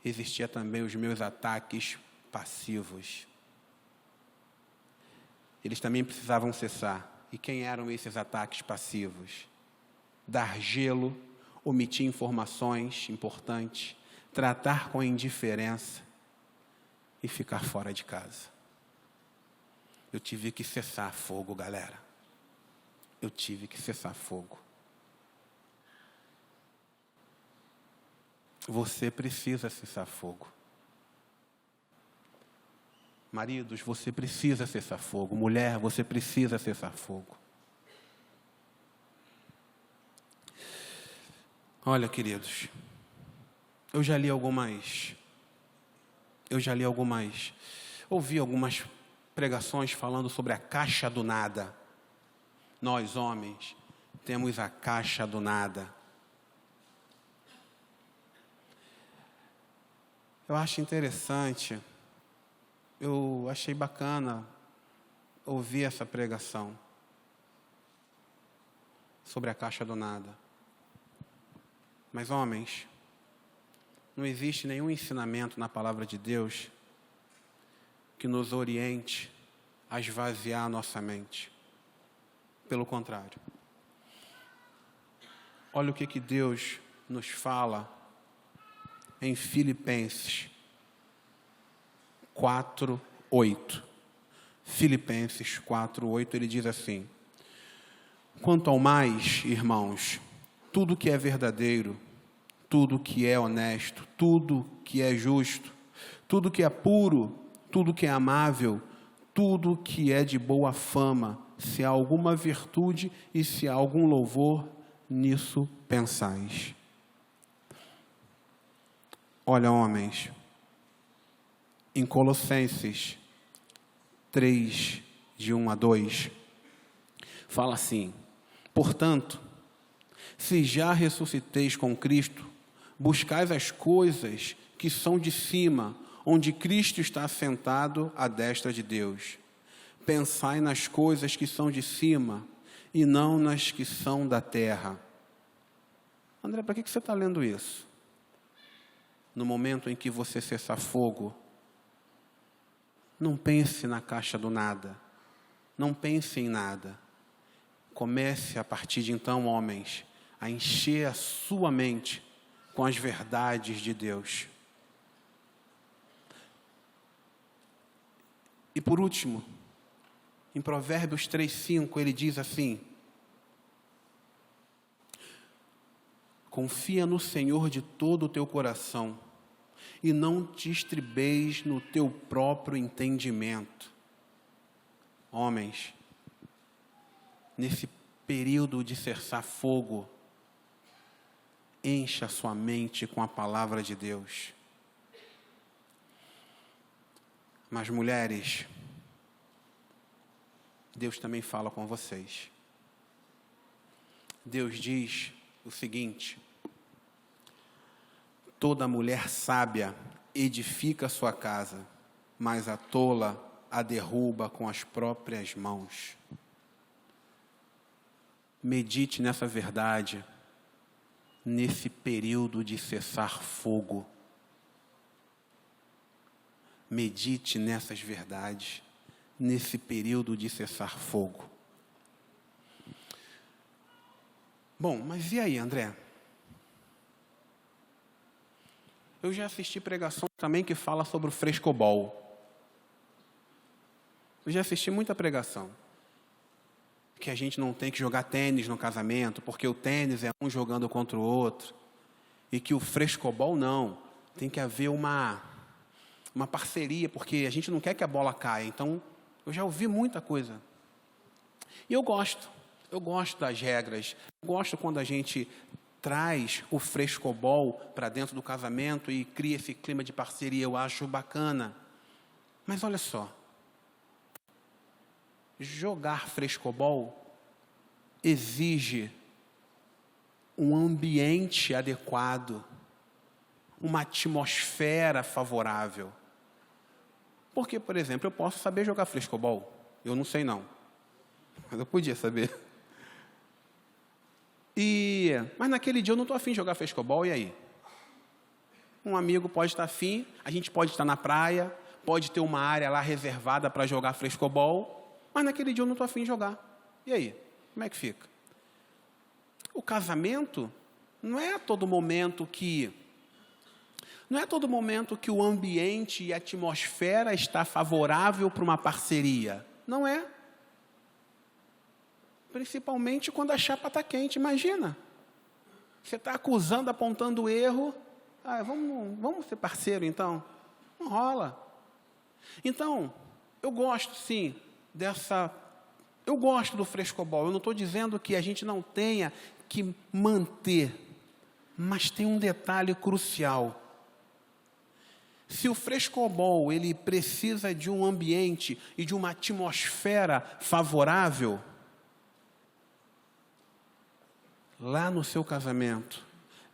Existia também os meus ataques passivos. Eles também precisavam cessar. E quem eram esses ataques passivos? Dar gelo, omitir informações importantes, tratar com indiferença e ficar fora de casa. Eu tive que cessar fogo, galera. Eu tive que cessar fogo. Você precisa cessar fogo. Maridos, você precisa cessar fogo. Mulher, você precisa cessar fogo. Olha, queridos, ouvi algumas pregações falando sobre a caixa do nada. Nós, homens, temos a caixa do nada. Eu acho interessante, eu achei bacana ouvir essa pregação sobre a caixa do nada. Mas, homens, não existe nenhum ensinamento na palavra de Deus que nos oriente a esvaziar a nossa mente. Pelo contrário. Olha o que Deus nos fala em Filipenses 4:8. Filipenses 4:8, ele diz assim: quanto ao mais, irmãos, tudo que é verdadeiro, tudo que é honesto, tudo que é justo, tudo que é puro, tudo que é amável, tudo que é de boa fama, se há alguma virtude e se há algum louvor, nisso pensais. Olha, homens, em Colossenses 3, de 1 a 2, fala assim: portanto, se já ressusciteis com Cristo, buscais as coisas que são de cima, onde Cristo está assentado à destra de Deus. Pensai nas coisas que são de cima e não nas que são da terra. André, para que você está lendo isso? No momento em que você cessar fogo, não pense na caixa do nada. Não pense em nada. Comece, a partir de então, homens, a encher a sua mente com as verdades de Deus. E por último, em Provérbios 3:5, ele diz assim: confia no Senhor de todo o teu coração e não te estribeis no teu próprio entendimento. Homens, nesse período de cessar fogo, encha a sua mente com a palavra de Deus. Mas, mulheres, Deus também fala com vocês. Deus diz o seguinte: toda mulher sábia edifica sua casa, mas a tola a derruba com as próprias mãos. Medite nessa verdade. nesse período de cessar fogo. Medite nessas verdades, nesse período de cessar fogo. Bom, mas e aí, André? Eu já assisti pregação também que fala sobre o frescobol. Eu já assisti muita pregação. Que a gente não tem que jogar tênis no casamento, porque o tênis é um jogando contra o outro. E que o frescobol não. Tem que haver uma parceria, porque a gente não quer que a bola caia. Então, eu já ouvi muita coisa. E eu gosto das regras. Eu gosto quando a gente traz o frescobol para dentro do casamento e cria esse clima de parceria. Eu acho bacana. Mas olha só. Jogar frescobol exige um ambiente adequado, uma atmosfera favorável. Porque, por exemplo, eu posso saber jogar frescobol. Eu não sei, não. Mas eu podia saber. Mas naquele dia eu não estou afim de jogar frescobol, e aí? Um amigo pode estar afim, a gente pode estar na praia, pode ter uma área lá reservada para jogar frescobol, mas naquele dia eu não estou afim de jogar. E aí? Como é que fica? O casamento não é a todo momento que o ambiente e a atmosfera está favorável para uma parceria. Não é. Principalmente quando a chapa está quente. Imagina. Você está acusando, apontando o erro. Vamos ser parceiro, então? Não rola. Então, eu gosto, sim, eu gosto do frescobol. Eu não estou dizendo que a gente não tenha que manter, mas tem um detalhe crucial. Se o frescobol ele precisa de um ambiente e de uma atmosfera favorável, lá no seu casamento,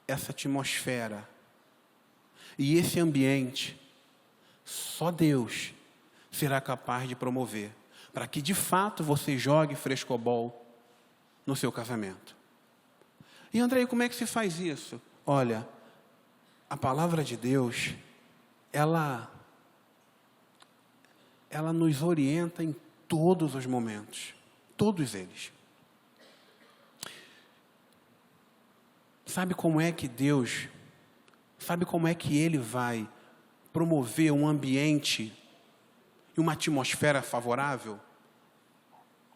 essa atmosfera e esse ambiente, só Deus será capaz de promover, para que de fato você jogue frescobol no seu casamento. E André, como é que se faz isso? Olha, a palavra de Deus, ela nos orienta em todos os momentos, todos eles. Sabe como é que Ele vai promover um ambiente e uma atmosfera favorável?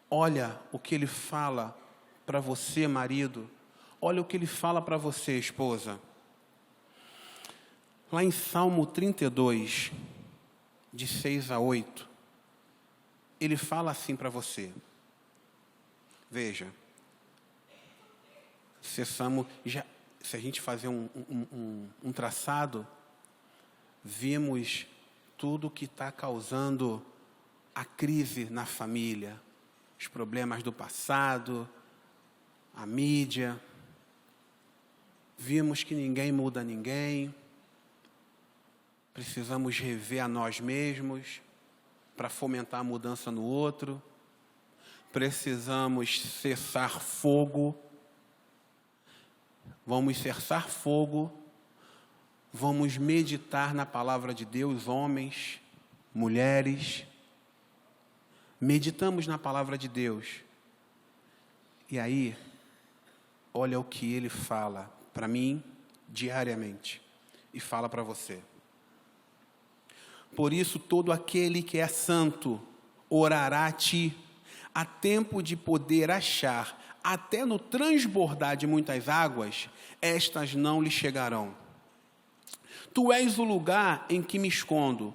Olha o que Ele fala para você, marido. Olha o que Ele fala para você, esposa. Lá em Salmo 32, de 6 a 8, Ele fala assim para você. Veja. Se a gente fazer um traçado, vimos tudo que está causando a crise na família, os problemas do passado, a mídia. Vimos que ninguém muda ninguém. Precisamos rever a nós mesmos para fomentar a mudança no outro. Precisamos cessar fogo. Vamos cessar fogo. Vamos meditar na palavra de Deus, homens, mulheres. Meditamos na palavra de Deus. E aí, olha o que Ele fala para mim diariamente. E fala para você. Por isso, todo aquele que é santo orará a ti, a tempo de poder achar, até no transbordar de muitas águas, estas não lhe chegarão. Tu és o lugar em que me escondo,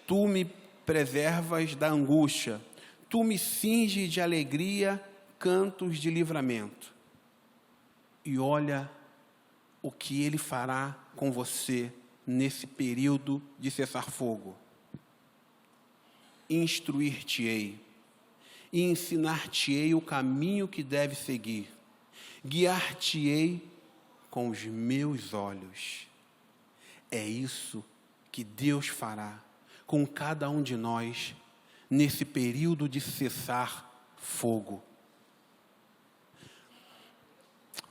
tu me preservas da angústia, tu me cinges de alegria, cantos de livramento. E olha o que Ele fará com você nesse período de cessar fogo. Instruir-te-ei e ensinar-te-ei o caminho que deve seguir. Guiar-te-ei com os meus olhos. É isso que Deus fará com cada um de nós nesse período de cessar fogo.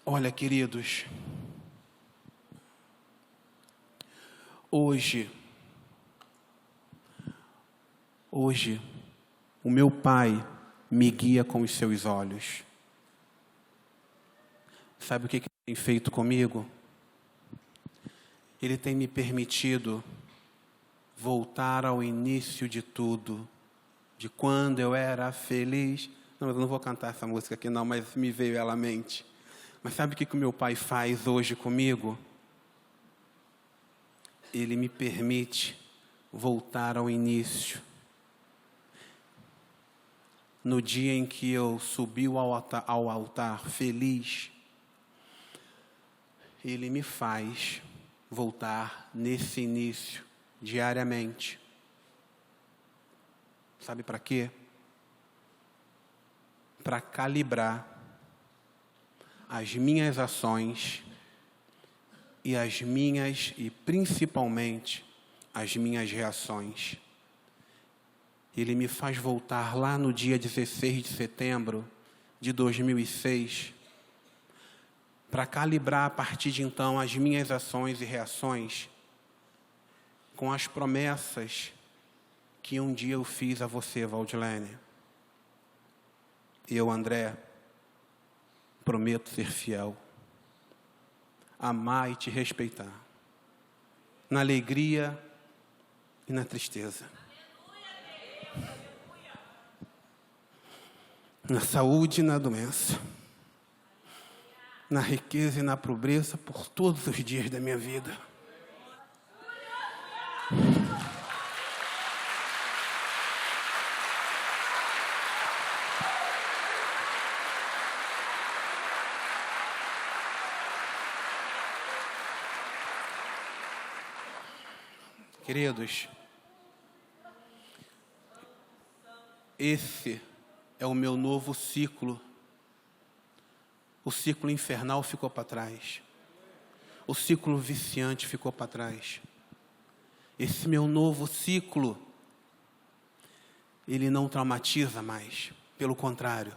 Olha, queridos, Hoje, o meu Pai me guia com os seus olhos. Sabe o que Ele tem feito comigo? Ele tem me permitido voltar ao início de tudo, de quando eu era feliz. Não, eu não vou cantar essa música aqui não, mas me veio ela à mente. Mas sabe o que o meu Pai faz hoje comigo? Ele me permite voltar ao início. No dia em que eu subi ao altar feliz, Ele me faz voltar nesse início diariamente. Sabe para quê? Para calibrar as minhas ações e principalmente as minhas reações. Ele me faz voltar lá no dia 16 de setembro de 2006, para calibrar a partir de então as minhas ações e reações com as promessas que um dia eu fiz a você, Valdilene. Eu, André, prometo ser fiel, amar e te respeitar, na alegria e na tristeza, na saúde e na doença, na riqueza e na pobreza, por todos os dias da minha vida. Queridos, esse é o meu novo ciclo. O ciclo infernal ficou para trás. O ciclo viciante ficou para trás. Esse meu novo ciclo, ele não traumatiza mais. Pelo contrário.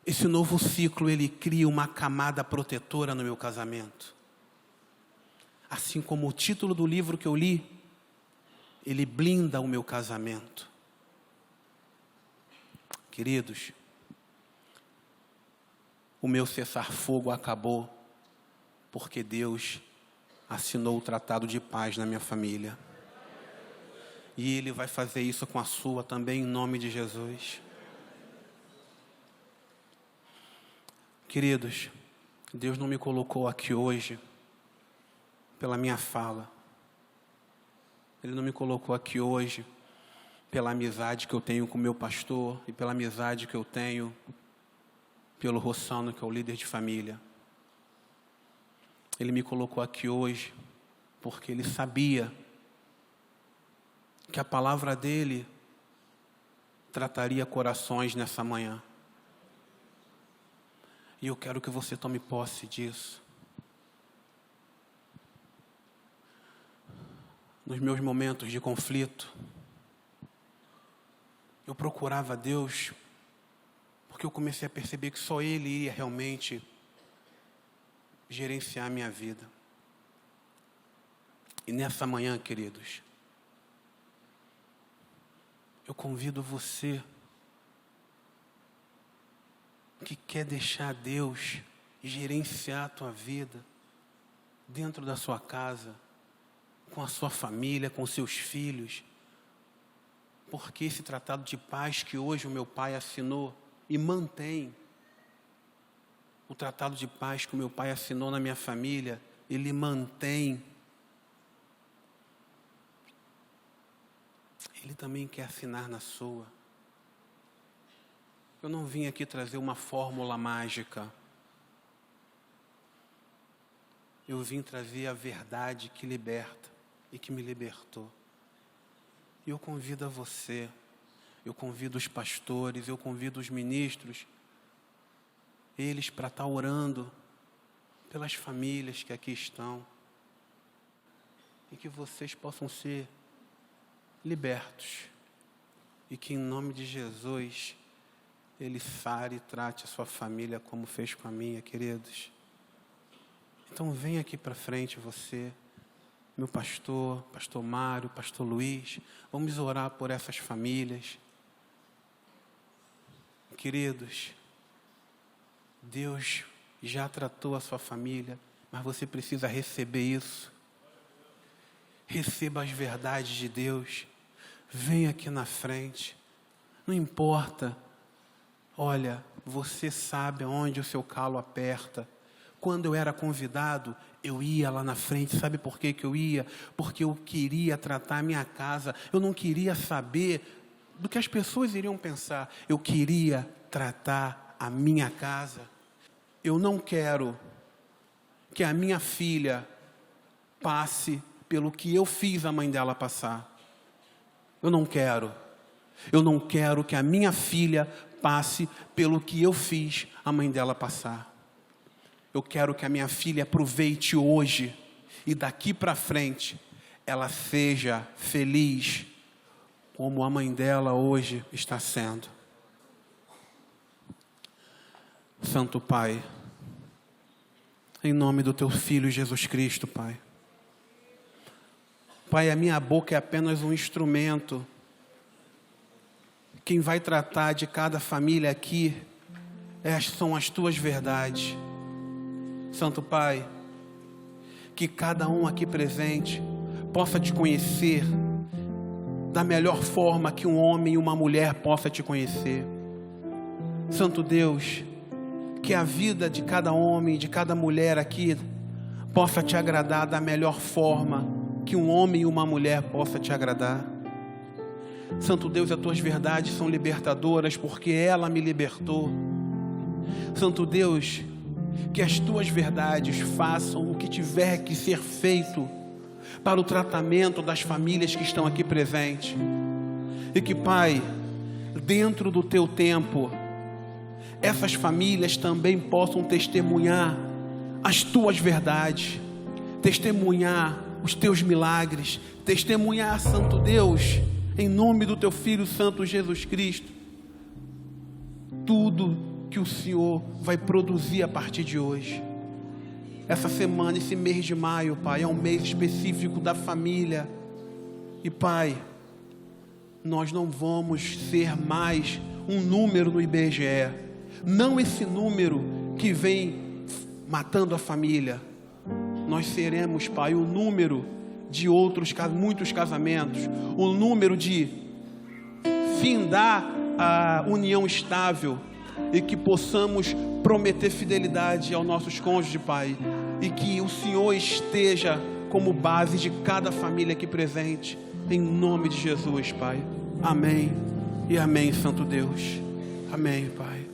Esse novo ciclo, ele cria uma camada protetora no meu casamento. Assim como o título do livro que eu li, ele blinda o meu casamento. Queridos, o meu cessar-fogo acabou porque Deus assinou o tratado de paz na minha família. E Ele vai fazer isso com a sua também, em nome de Jesus. Queridos, Deus não me colocou aqui hoje pela minha fala. Ele não me colocou aqui hoje pela amizade que eu tenho com o meu pastor e pela amizade que eu tenho pelo Rossano, que é o líder de família. Ele me colocou aqui hoje porque Ele sabia que a palavra dEle trataria corações nessa manhã. E eu quero que você tome posse disso. Nos meus momentos de conflito, eu procurava Deus, porque eu comecei a perceber que só Ele iria realmente gerenciar a minha vida. E nessa manhã, queridos, eu convido você que quer deixar Deus gerenciar a tua vida, dentro da sua casa, com a sua família, com seus filhos, porque esse tratado de paz que hoje o meu pai assinou e mantém, o tratado de paz que o meu pai assinou na minha família, ele mantém. Ele também quer assinar na sua. Eu não vim aqui trazer uma fórmula mágica. Eu vim trazer a verdade que liberta e que me libertou. E eu convido a você, eu convido os pastores, eu convido os ministros, eles para estar orando pelas famílias que aqui estão. E que vocês possam ser libertos. E que em nome de Jesus, Ele sare e trate a sua família como fez com a minha, queridos. Então vem aqui para frente você, meu pastor, pastor Mário, pastor Luiz. Vamos orar por essas famílias. Queridos, Deus já tratou a sua família, mas você precisa receber isso. Receba as verdades de Deus. Vem aqui na frente. Não importa. Olha, você sabe onde o seu calo aperta. Quando eu era convidado, eu ia lá na frente. Sabe por que eu ia? Porque eu queria tratar a minha casa. Eu não queria saber do que as pessoas iriam pensar. Eu queria tratar a minha casa. Eu não quero que a minha filha passe pelo que eu fiz a mãe dela passar. Eu não quero. Eu não quero que a minha filha passe pelo que eu fiz a mãe dela passar. Eu quero que a minha filha aproveite hoje e daqui para frente ela seja feliz como a mãe dela hoje está sendo. Santo Pai, em nome do Teu Filho Jesus Cristo, Pai. Pai, a minha boca é apenas um instrumento. Quem vai tratar de cada família aqui são as Tuas verdades. Santo Pai, que cada um aqui presente possa Te conhecer da melhor forma que um homem e uma mulher possa Te conhecer. Santo Deus, que a vida de cada homem, de cada mulher aqui possa Te agradar da melhor forma que um homem e uma mulher possa Te agradar. Santo Deus, as Tuas verdades são libertadoras, porque ela me libertou. Santo Deus, que as Tuas verdades façam o que tiver que ser feito para o tratamento das famílias que estão aqui presentes. E que, Pai, dentro do Teu tempo, essas famílias também possam testemunhar as Tuas verdades, testemunhar os Teus milagres, testemunhar, Santo Deus, em nome do Teu Filho Santo Jesus Cristo, tudo que o Senhor vai produzir a partir de hoje. Essa semana, esse mês de maio, Pai, é um mês específico da família. E, Pai, nós não vamos ser mais um número no IBGE. Não esse número que vem matando a família. Nós seremos, Pai, o número de muitos casamentos. O número de findar a união estável. E que possamos prometer fidelidade aos nossos cônjuges, Pai. E que o Senhor esteja como base de cada família aqui presente. Em nome de Jesus, Pai. Amém e amém, Santo Deus. Amém, Pai.